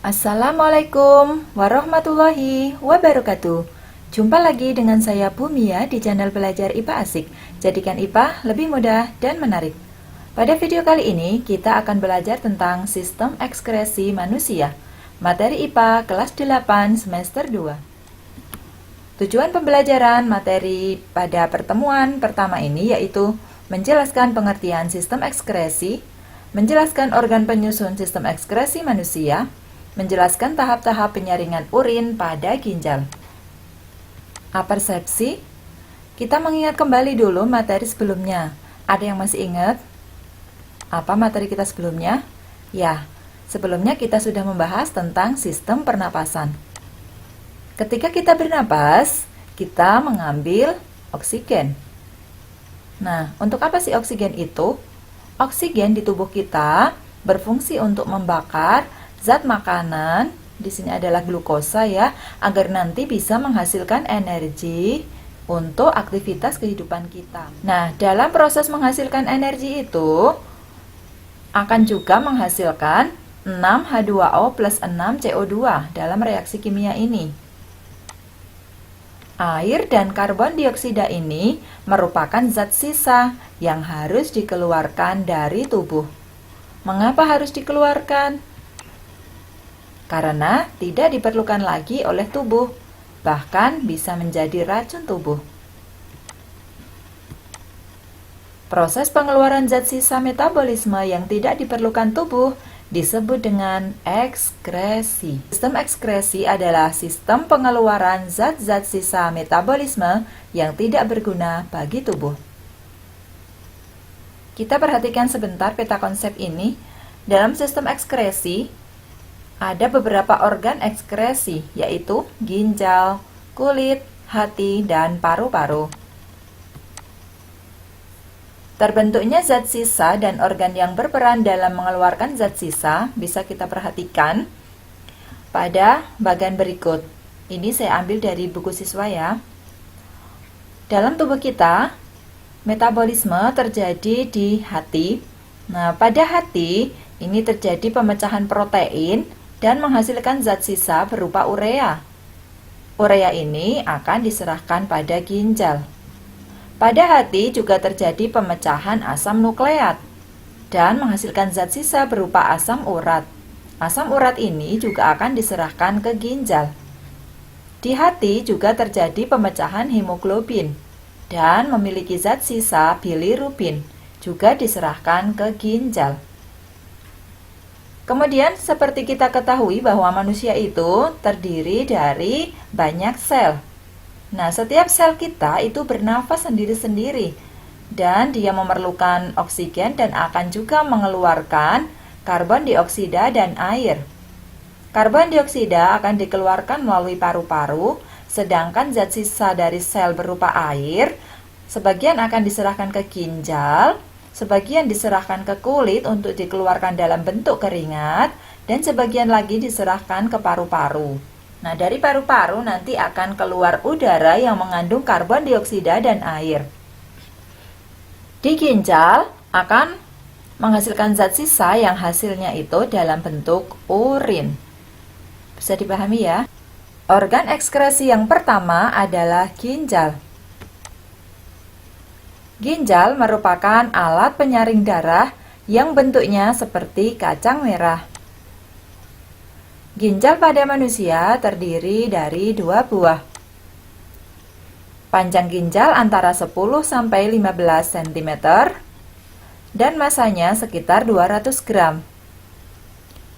Assalamualaikum warahmatullahi wabarakatuh. Jumpa lagi dengan saya Bu Mia di channel Belajar IPA Asik. Jadikan IPA lebih mudah dan menarik. Pada video kali ini kita akan belajar tentang sistem ekskresi manusia. Materi IPA kelas 8 semester 2. Tujuan pembelajaran materi pada pertemuan pertama ini yaitu menjelaskan pengertian sistem ekskresi, menjelaskan organ penyusun sistem ekskresi manusia, menjelaskan tahap-tahap penyaringan urin pada ginjal. Apersepsi, kita mengingat kembali dulu materi sebelumnya. Ada yang masih ingat? Apa materi kita sebelumnya? Ya, sebelumnya kita sudah membahas tentang sistem pernapasan. Ketika kita bernapas, kita mengambil oksigen. Nah, untuk apa sih oksigen itu? Oksigen di tubuh kita berfungsi untuk membakar zat makanan, di sini adalah glukosa ya, agar nanti bisa menghasilkan energi untuk aktivitas kehidupan kita. Nah, dalam proses menghasilkan energi itu akan juga menghasilkan 6H2O plus 6CO2 dalam reaksi kimia ini. Air dan karbon dioksida ini merupakan zat sisa yang harus dikeluarkan dari tubuh. Mengapa harus dikeluarkan? Karena tidak diperlukan lagi oleh tubuh, bahkan bisa menjadi racun tubuh. Proses pengeluaran zat sisa metabolisme yang tidak diperlukan tubuh disebut dengan ekskresi. Sistem ekskresi adalah sistem pengeluaran zat-zat sisa metabolisme yang tidak berguna bagi tubuh. Kita perhatikan sebentar peta konsep ini. Dalam sistem ekskresi, ada beberapa organ ekskresi, yaitu ginjal, kulit, hati, dan paru-paru. Terbentuknya zat sisa dan organ yang berperan dalam mengeluarkan zat sisa bisa kita perhatikan pada bagian berikut. Ini saya ambil dari buku siswa ya. Dalam tubuh kita, metabolisme terjadi di hati. Nah, pada hati ini terjadi pemecahan protein dan menghasilkan zat sisa berupa urea. Urea ini akan diserahkan pada ginjal. Pada hati juga terjadi pemecahan asam nukleat dan menghasilkan zat sisa berupa asam urat. Asam urat ini juga akan diserahkan ke ginjal. Di hati juga terjadi pemecahan hemoglobin dan memiliki zat sisa bilirubin, juga diserahkan ke ginjal. Kemudian seperti kita ketahui bahwa manusia itu terdiri dari banyak sel. Nah, setiap sel kita itu bernafas sendiri-sendiri dan dia memerlukan oksigen dan akan juga mengeluarkan karbon dioksida dan air. Karbon dioksida akan dikeluarkan melalui paru-paru, sedangkan zat sisa dari sel berupa air sebagian akan diserahkan ke ginjal, sebagian diserahkan ke kulit untuk dikeluarkan dalam bentuk keringat, dan sebagian lagi diserahkan ke paru-paru. Nah, dari paru-paru nanti akan keluar udara yang mengandung karbon dioksida dan air. Di ginjal akan menghasilkan zat sisa yang hasilnya itu dalam bentuk urin. Bisa dipahami ya? Organ ekskresi yang pertama adalah ginjal. Ginjal merupakan alat penyaring darah yang bentuknya seperti kacang merah. Ginjal pada manusia terdiri dari 2 buah. Panjang ginjal antara 10 sampai 15 cm dan masanya sekitar 200 gram.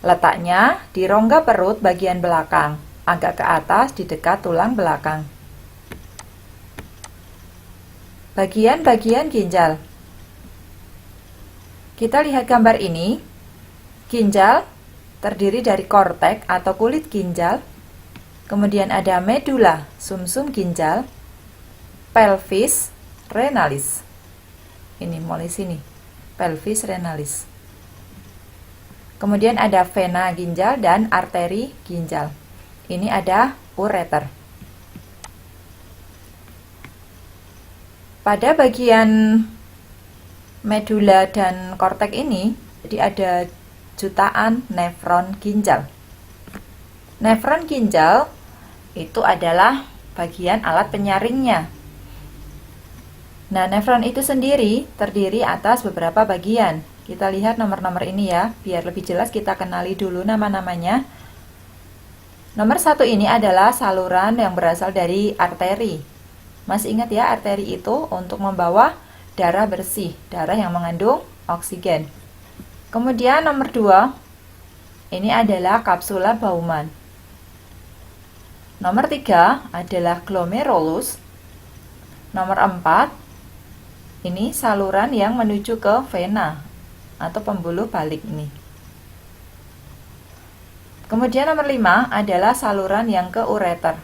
Letaknya di rongga perut bagian belakang, agak ke atas di dekat tulang belakang. Bagian-bagian ginjal. Kita lihat gambar ini. Ginjal terdiri dari kortek atau kulit ginjal, kemudian ada medula, sumsum ginjal, pelvis renalis. Ini mulai sini, pelvis renalis. Kemudian ada vena ginjal dan arteri ginjal. Ini ada ureter. Pada bagian medula dan kortek ini, jadi ada jutaan nefron ginjal. Nefron ginjal itu adalah bagian alat penyaringnya. Nah, nefron itu sendiri terdiri atas beberapa bagian. Kita lihat nomor-nomor ini ya, biar lebih jelas kita kenali dulu nama-namanya. Nomor 1 ini adalah saluran yang berasal dari arteri. Masih ingat ya, arteri itu untuk membawa darah bersih, darah yang mengandung oksigen. Kemudian nomor 2, ini adalah kapsula Bowman. Nomor 3 adalah glomerulus. Nomor 4, ini saluran yang menuju ke vena atau pembuluh balik ini. Kemudian nomor 5 adalah saluran yang ke ureter.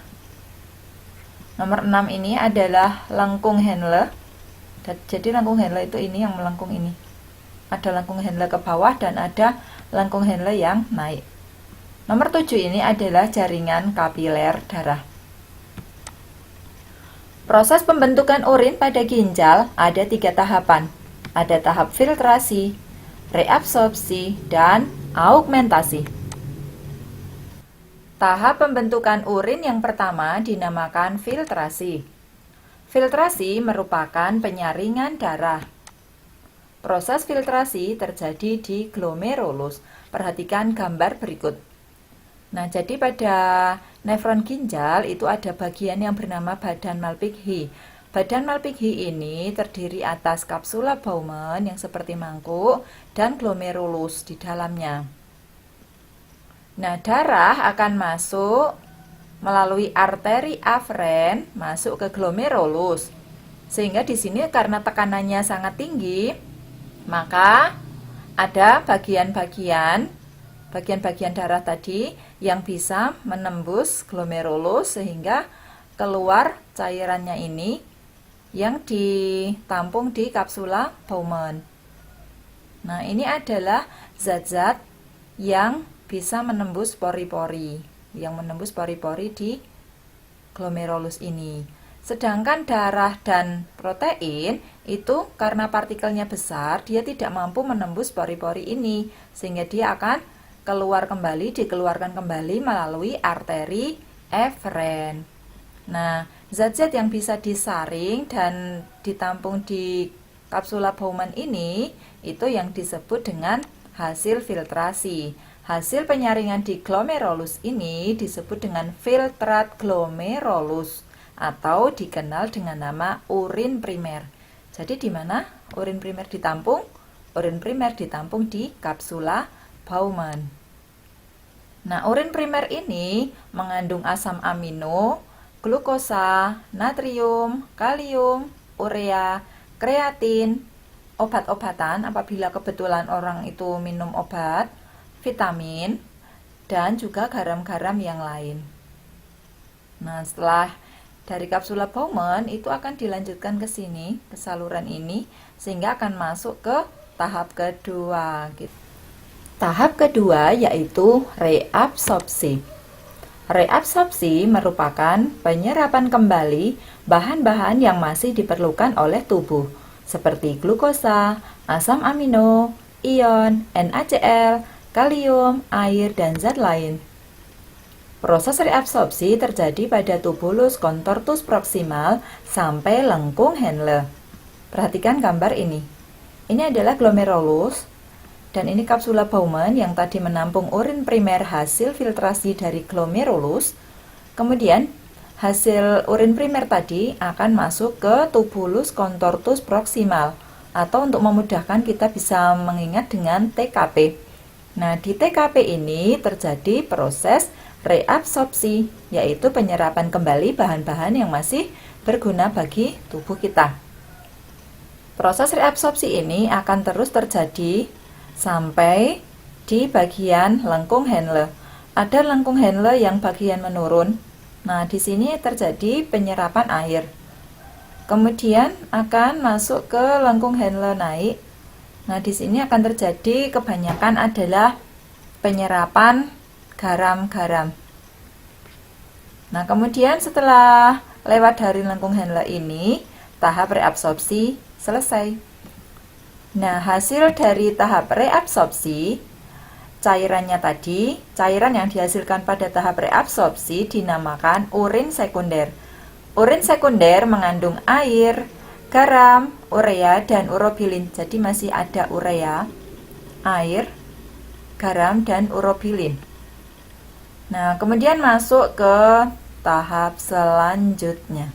Nomor 6 ini adalah lengkung Henle. Jadi lengkung Henle itu ini yang melengkung ini. Ada lengkung Henle ke bawah dan ada lengkung Henle yang naik. Nomor 7 ini adalah jaringan kapiler darah. Proses pembentukan urin pada ginjal ada 3 tahapan. Ada tahap filtrasi, reabsorpsi, dan augmentasi. Tahap pembentukan urin yang pertama dinamakan filtrasi. Filtrasi merupakan penyaringan darah. Proses filtrasi terjadi di glomerulus. Perhatikan gambar berikut. Nah, jadi pada nefron ginjal itu ada bagian yang bernama badan Malpighi. Badan Malpighi ini terdiri atas kapsula Bowman yang seperti mangkuk dan glomerulus di dalamnya. Nah, darah akan masuk melalui arteri aferen masuk ke glomerulus. Sehingga di sini karena tekanannya sangat tinggi, maka ada bagian-bagian darah tadi yang bisa menembus glomerulus sehingga keluar cairannya ini yang ditampung di kapsula Bowman. Nah, ini adalah zat-zat yang bisa menembus pori-pori, di glomerulus ini. Sedangkan darah dan protein itu karena partikelnya besar, dia tidak mampu menembus pori-pori ini, sehingga dia akan dikeluarkan kembali melalui arteri eferen. Nah, zat-zat yang bisa disaring dan ditampung di kapsula Bowman ini, itu yang disebut dengan hasil filtrasi. Hasil penyaringan di glomerulus ini disebut dengan filtrat glomerulus atau dikenal dengan nama urin primer. Jadi di mana urin primer ditampung? Urin primer ditampung di kapsula Bowman. Nah, urin primer ini mengandung asam amino, glukosa, natrium, kalium, urea, kreatin, obat-obatan apabila kebetulan orang itu minum obat, vitamin, dan juga garam-garam yang lain. Nah, setelah dari kapsula Bowman itu akan dilanjutkan ke sini, ke saluran ini, sehingga akan masuk ke tahap kedua gitu. Tahap kedua yaitu reabsorpsi. Reabsorpsi merupakan penyerapan kembali bahan-bahan yang masih diperlukan oleh tubuh, seperti glukosa, asam amino, ion, NaCl, kalium, air, dan zat lain. Proses reabsorpsi terjadi pada tubulus contortus proximal sampai lengkung Henle. Perhatikan gambar ini. Ini adalah glomerulus. Dan ini kapsula Bowman yang tadi menampung urin primer hasil filtrasi dari glomerulus. Kemudian hasil urin primer tadi akan masuk ke tubulus contortus proximal, atau untuk memudahkan kita bisa mengingat dengan TKP. Nah, di TKP ini terjadi proses reabsorpsi, yaitu penyerapan kembali bahan-bahan yang masih berguna bagi tubuh kita. Proses reabsorpsi ini akan terus terjadi sampai di bagian lengkung Henle. Ada lengkung Henle yang bagian menurun. Nah, di sini terjadi penyerapan air. Kemudian akan masuk ke lengkung Henle naik. Nah, di sini akan terjadi kebanyakan adalah penyerapan garam-garam. Nah, kemudian setelah lewat dari lengkung Henle ini, tahap reabsorpsi selesai. Nah, hasil dari tahap reabsorpsi cairannya tadi, cairan yang dihasilkan pada tahap reabsorpsi dinamakan urin sekunder. Urin sekunder mengandung air, garam, urea, dan urobilin. Jadi masih ada urea, air, garam, dan urobilin. Nah, kemudian masuk ke tahap selanjutnya.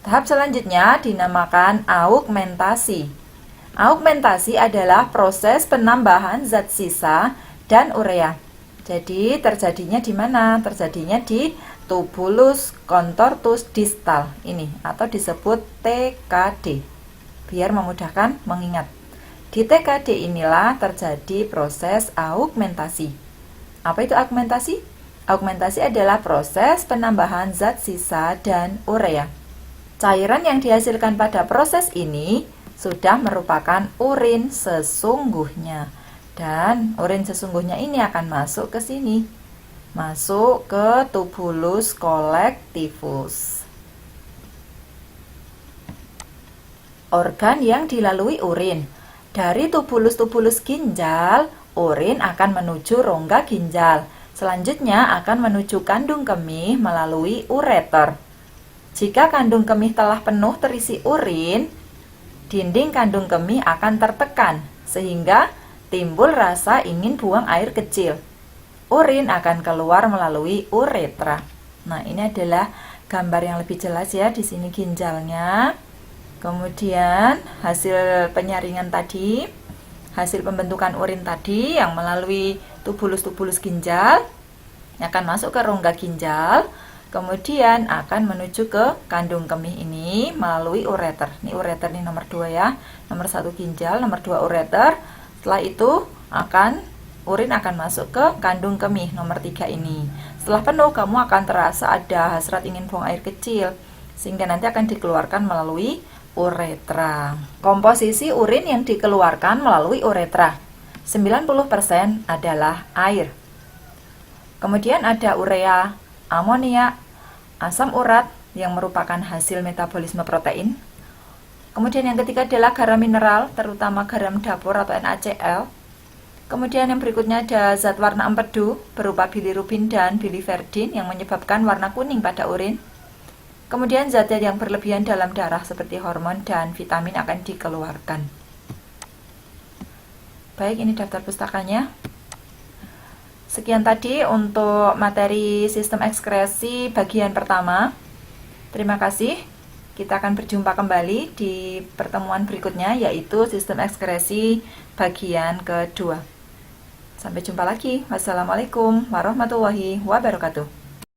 Tahap selanjutnya dinamakan augmentasi. Augmentasi adalah proses penambahan zat sisa dan urea. Jadi terjadinya di mana? Terjadinya di tubulus contortus distal ini atau disebut TKD. Biar memudahkan mengingat. Di TKD inilah terjadi proses augmentasi. Apa itu augmentasi? Augmentasi adalah proses penambahan zat sisa dan urea. Cairan yang dihasilkan pada proses ini sudah merupakan urin sesungguhnya. Dan urin sesungguhnya ini akan masuk ke sini. Masuk ke tubulus collectivus. Organ yang dilalui urin. Dari tubulus-tubulus ginjal, urin akan menuju rongga ginjal. Selanjutnya akan menuju kandung kemih melalui ureter. Jika kandung kemih telah penuh terisi urin, dinding kandung kemih akan tertekan, sehingga timbul rasa ingin buang air kecil. Urin akan keluar melalui uretra. Nah, ini adalah gambar yang lebih jelas ya, di sini ginjalnya. Kemudian hasil penyaringan tadi, hasil pembentukan urin tadi yang melalui tubulus-tubulus ginjal akan masuk ke rongga ginjal. Kemudian akan menuju ke kandung kemih ini melalui ureter. Ini ureter ini nomor 2 ya. Nomor 1 ginjal, nomor 2 ureter. Setelah itu urin akan masuk ke kandung kemih nomor 3 ini. Setelah penuh kamu akan terasa ada hasrat ingin buang air kecil, sehingga nanti akan dikeluarkan melalui uretra. Komposisi urin yang dikeluarkan melalui uretra 90% adalah air. Kemudian ada urea, amonia, asam urat yang merupakan hasil metabolisme protein. Kemudian yang ketiga adalah garam mineral, terutama garam dapur atau NaCl. Kemudian yang berikutnya ada zat warna empedu berupa bilirubin dan biliverdin yang menyebabkan warna kuning pada urin. Kemudian zat yang berlebihan dalam darah seperti hormon dan vitamin akan dikeluarkan. Baik, ini daftar pustakanya. Sekian tadi untuk materi sistem ekskresi bagian pertama. Terima kasih. Kita akan berjumpa kembali di pertemuan berikutnya, yaitu sistem ekskresi bagian kedua. Sampai jumpa lagi. Wassalamualaikum warahmatullahi wabarakatuh.